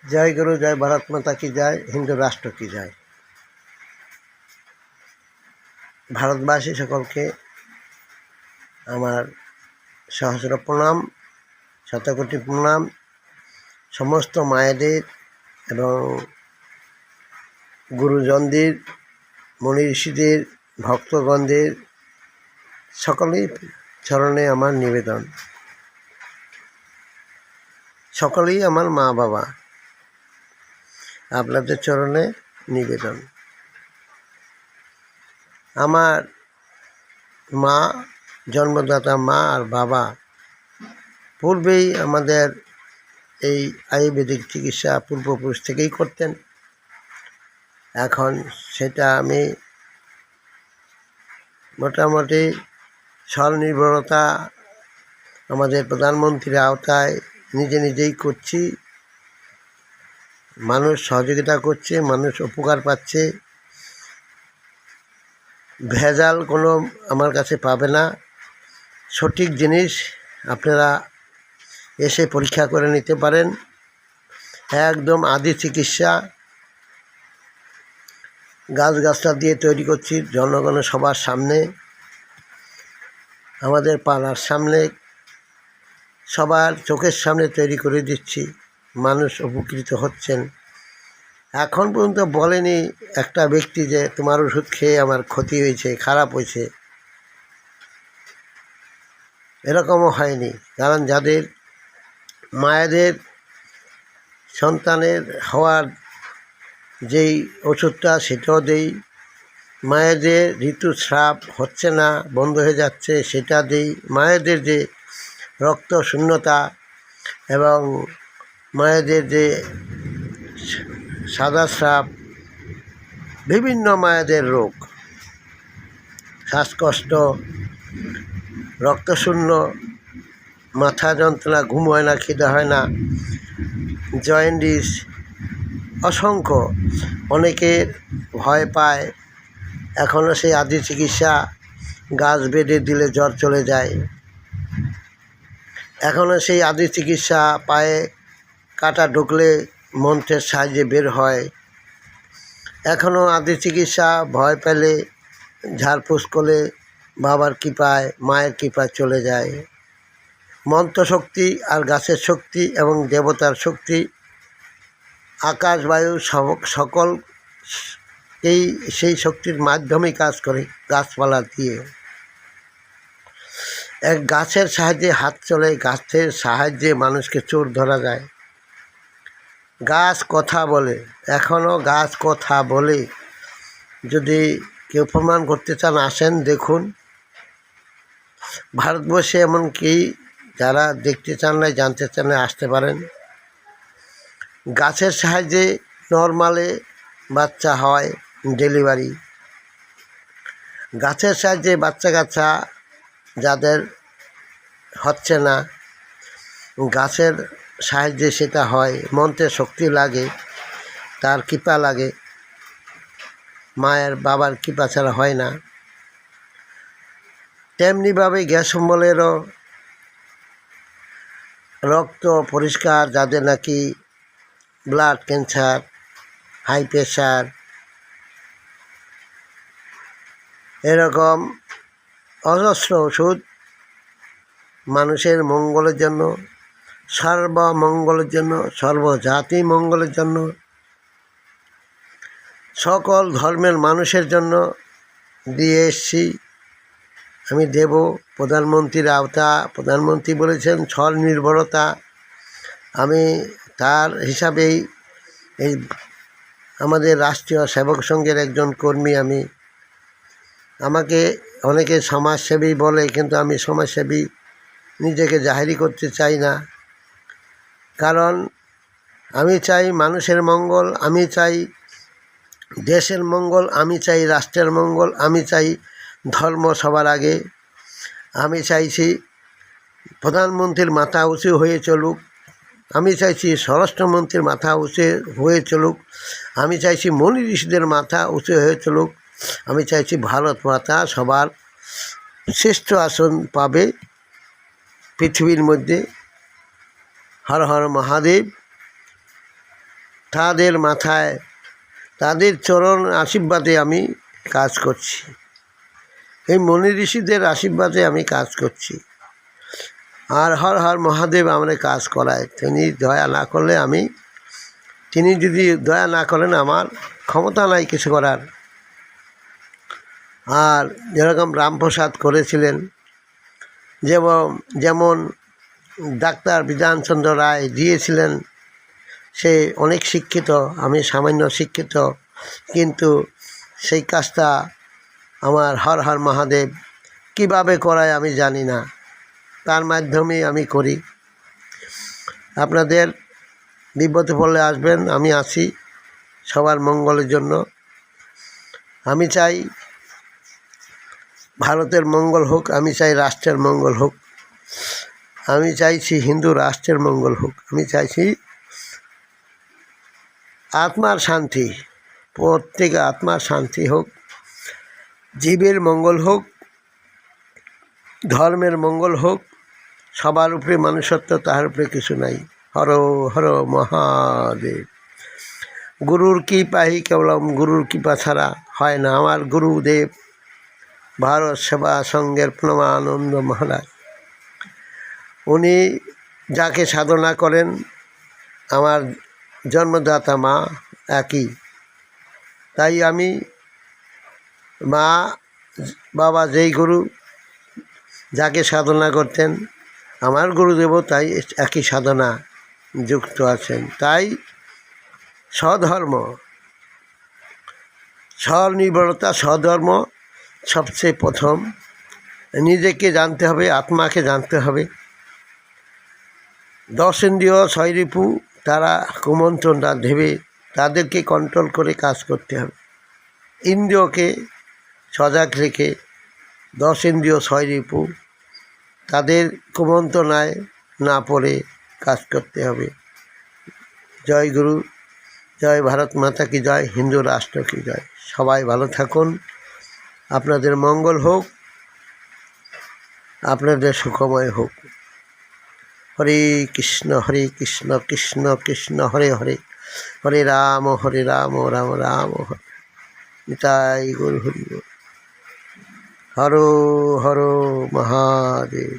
জয় গুরু, জয় ভারত মাতা কি জয়, হিন্দু রাষ্ট্র কি জয়। ভারতবাসী সকলকে আমার সহস্র প্রণাম, শতকোটি প্রণাম। সমস্ত মায়েদের এবং গুরুজনদের, মুনি ঋষিদের, ভক্তগণদের সকলেই চরণে আমার নিবেদন। সকলেই আমার মা বাবা, আপনাদের চরণে নিবেদন। আমার মা, জন্মদাতা মা আর বাবা পূর্বেই আমাদের এই আয়ুর্বেদিক চিকিৎসা পূর্বপুরুষ থেকেই করতেন। এখন সেটা আমি মোটামুটি স্বনির্ভরতা আমাদের প্রধানমন্ত্রীর আওতায় নিজেই করছি। মানুষ সহযোগিতা করছে, মানুষ উপকার পাচ্ছে। ভেজাল কোনো আমার কাছে পাবে না। সঠিক জিনিস আপনারা এসে পরীক্ষা করে নিতে পারেন। একদম আদি চিকিৎসা গাছগাছলা দিয়ে তৈরি করছি জনগণের সবার সামনে, আমাদের পাড়ার সামনে, সবার চোখের সামনে তৈরি করে দিচ্ছি। মানুষ উপকৃত হচ্ছেন। এখন পর্যন্ত বলেনি একটা ব্যক্তি যে তোমার ওষুধ খেয়ে আমার ক্ষতি হয়েছে, খারাপ হয়েছে। এরকমও হয়নি। কারণ যাদের মায়েদের সন্তানের হওয়ার যেই ওষুধটা সেটাও দেই, মায়েদের ঋতুস্রাব হচ্ছে না, বন্ধ হয়ে যাচ্ছে সেটা দেই, মায়েদের যে রক্ত শূন্যতা এবং মায়েদের যে সাদা স্রাব, বিভিন্ন মায়েদের রোগ, শ্বাসকষ্ট, রক্তশূন্য, মাথা যন্ত্রণা, ঘুম হয় না, খিদে হয় না, জয়েন্ডিস, অসংখ্য। অনেকের ভয় পায়, এখনও সেই আদি চিকিৎসা গাছ বেঁধে দিলে জ্বর চলে যায়। এখনও সেই আদি চিকিৎসা পায়ে কাঁটা ঢুকলে মন্ত্রের সাহায্যে বের হয়। এখনও আদি চিকিৎসা ভয় পেলে ঝাড়ফুঁস করলে বাবার কৃপায়, মায়ের কৃপায় চলে যায়। মন্ত্রশক্তি আর গাছের শক্তি এবং দেবতার শক্তি, আকাশ বায়ু সকল সেই শক্তির মাধ্যমেই কাজ করে। গাছপালা দিয়ে এক গাছের সাহায্যে হাত চলে, গাছের সাহায্যে মানুষকে চোর ধরা যায়। গাছ কথা বলে, এখনও গাছ কথা বলে। যদি কেউ প্রমাণ করতে চান আসেন দেখুন। ভারতবর্ষে এমনকি যারা দেখতে চান না, জানতে চান না, আসতে পারেন। গাছের সাহায্যে নর্মালে বাচ্চা হয়, ডেলিভারি। গাছের সাহায্যে বাচ্চা কাচ্চা যাদের হচ্ছে না, গাছের সাহায্যে সেটা হয়। মন্ত্রের শক্তি লাগে, তার কৃপা লাগে, মায়ের বাবার কৃপা ছাড়া হয় না। তেমনিভাবে গ্যাস অম্বলেরও রক্ত পরিষ্কার, যাদের নাকি ব্লাড ক্যান্সার, হাই প্রেশার, এরকম অজস্র ওষুধ মানুষের মঙ্গলের জন্য, সর্বমঙ্গলের জন্য, সর্বজাতি মঙ্গলের জন্য, সকল ধর্মের মানুষের জন্য দিয়ে এসছি। আমি দেব। প্রধানমন্ত্রীর আওতা, প্রধানমন্ত্রী বলেছেন স্বনির্ভরতা। আমি তার হিসাবেই এই আমাদের রাষ্ট্রীয় সেবক সংঘের একজন কর্মী। আমাকে অনেকে সমাজসেবী বলে, কিন্তু আমি সমাজসেবী নিজেকে জাহিরি করতে চাই না। কারণ আমি চাই মানুষের মঙ্গল, আমি চাই দেশের মঙ্গল, আমি চাই রাষ্ট্রের মঙ্গল, আমি চাই ধর্ম সবার আগে। আমি চাইছি প্রধানমন্ত্রীর মাথা উঁচু হয়ে চলুক, আমি চাইছি স্বরাষ্ট্রমন্ত্রীর মাথা উঁচু হয়ে চলুক, আমি চাইছি মুনি ঋষিদের মাথা উঁচু হয়ে চলুক, আমি চাইছি ভারত মাতা সবার শ্রেষ্ঠ আসন পাবে পৃথিবীর মধ্যে। হর হর মহাদেব। তাদের মাথায় তাদের চরণ আশীর্বাদে আমি কাজ করছি, এই মুনি ঋষিদের আশীর্বাদে আমি কাজ করছি। আর হর হর মহাদেব আমাদের কাজ করায়, তিনি দয়া না করলে তিনি যদি দয়া না করেন আমার ক্ষমতা নাই কিছু করার। আর যেরকম রামপ্রসাদ করেছিলেন, যেমন ডাক্তার বিধানচন্দ্র রায় দিয়েছিলেন, সে অনেক শিক্ষিত, আমি সামান্য শিক্ষিত, কিন্তু সেই কাজটা আমার হর হর মহাদেব কীভাবে করায় আমি জানি না, তার মাধ্যমে আমি করি। আপনাদের বিপদে পড়লে আসবেন, আমি আছি সবার মঙ্গলের জন্য। আমি চাই ভারতের মঙ্গল হোক, আমি চাই রাষ্ট্রের মঙ্গল হোক, আমি চাইছি হিন্দু রাষ্ট্রের মঙ্গল হোক, আমি চাইছি আত্মার শান্তি, প্রত্যেক আত্মার শান্তি হোক, জীবের মঙ্গল হোক, ধর্মের মঙ্গল হোক, সবার উপরে মানুষত্ব, তাহার উপরে কিছু নাই। হর হর মহাদেব। গুরুর কৃপাই কেবলম, গুরুর কৃপা ছাড়া হয় না। আমার গুরুদেব ভারত সেবা সংঘের প্রণমানন্দ মহারাজ, উনি যাকে সাধনা করেন, আমার জন্মদাতা মা একই। তাই আমি মা বাবা যেই গুরু যাকে সাধনা করতেন, আমার গুরুদেবও তাই একই সাধনা যুক্ত আছেন। তাই স্বধর্ম, স্বনির্ভরতা, স্বধর্ম সবচেয়ে প্রথম। নিজেকে জানতে হবে, আত্মাকে জানতে হবে। 10 ইন্দ্রিয় 6 রিপু, তারা কুমন্ত্রণটা দেবে, তাদেরকে কন্ট্রোল করে কাজ করতে হবে। ইন্দ্রিয়কে সজাগ রেখে 10 ইন্দ্রিয় 6 রিপু, তাদের কুমন্ত্রণায় না পড়ে কাজ করতে হবে। জয় গুরু, জয় ভারত মাতা কি জয়, হিন্দু রাষ্ট্র কি জয়। সবাই ভালো থাকুন, আপনাদের মঙ্গল হোক, আপনাদের সুখময় হোক। হরে কৃষ্ণ কৃষ্ণ কৃষ্ণ হরে হরে, হরে রাম রাম রাম হরে। নিতাই গৌর হরি। হর হর মহাদেব।